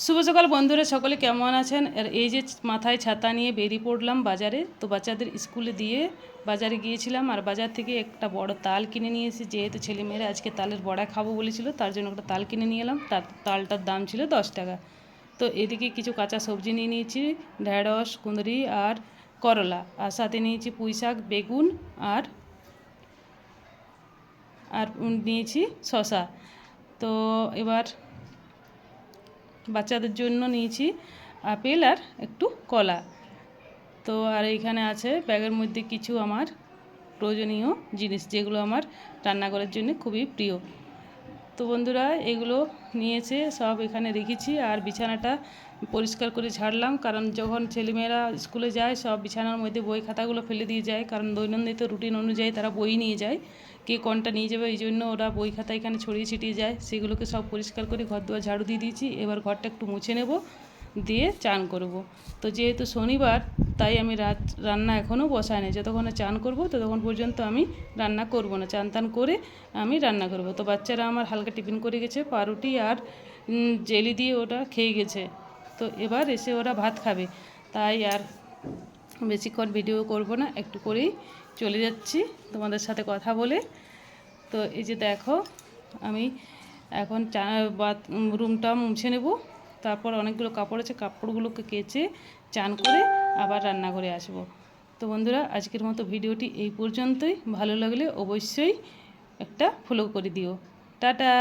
শুভ সকাল বন্ধুরা, সকলে কেমন আছেন? আর এই যে মাথায় ছাতা নিয়ে বেরিয়ে পড়লাম বাজারে। তো বাচ্চাদের স্কুলে দিয়ে বাজারে গিয়েছিলাম, আর বাজার থেকে একটা বড় তাল কিনে নিয়ে এসেছি। যেহেতু ছেলেমেয়েরা আজকে তালের বড়া খাবো বলেছিল, তার জন্য একটা তাল কিনে নিয়ে এলাম। তালটার দাম ছিল 10 টাকা। তো এদিকে কিছু কাঁচা সবজি নিয়ে নিয়েছি, ঢেঁড়স, কুঁদরি আর করলা, আর সাথে নিয়েছি পুঁই শাক, বেগুন আর আর নিয়েছি শসা। তো এবার বাচ্চাদের জন্য নিয়েছি আপেল আর একটু কলা। তো আর এইখানে আছে ব্যাগের মধ্যে কিছু আমার প্রয়োজনীয় জিনিস, যেগুলো আমার রান্নাঘরের জন্য খুবই প্রিয়। তো বন্ধুরা, এগুলো নিয়েছে সব এখানে রেখেছি। আর বিছানাটা পরিষ্কার করে ঝাড়লাম, কারণ যখন ছেলেমেয়েরা স্কুলে যায় সব বিছানার মধ্যে বই খাতাগুলো ফেলে দিয়ে যায়, কারণ দৈনন্দিন রুটিন অনুযায়ী তারা বই নিয়ে যায়, কে কোনটা নিয়ে যাবে, এই জন্য ওরা বই খাতা এখানে ছড়িয়ে ছিটিয়ে যায়। সেগুলোকে সব পরিষ্কার করে ঘর দুয়ার ঝাড়ু দিয়ে দিয়েছি। এবার ঘরটা একটু মুছে নেব, দিয়ে চান করব। তো যেহেতু শনিবার, তাই আমি রান্না এখনও বসাই নাই। যতক্ষণে চান করব ততক্ষণ পর্যন্ত আমি রান্না করব না। চান টান করে আমি রান্না করব। তো বাচ্চারা আমার হালকা টিফিন করে গেছে, পাউরুটি আর জেলি দিয়ে ওটা খেয়ে গেছে। তো এবার এসে ওরা ভাত খাবে, তাই আর বেশিক্ষণ ভিডিও করব না, একটু করেই চলে যাচ্ছি তোমাদের সাথে কথা বলে। তো এই যে দেখো, আমি এখন রুমটা মুছে নেব, তারপর অনেকগুলো কাপড় আছে, কাপড়গুলোকে কেচে চান করে আবার রান্নাঘরে আসব। তো বন্ধুরা, আজকের মতো ভিডিওটি এই পর্যন্তই। ভালো লাগলে অবশ্যই একটা ফলো করে দিও। টাটা।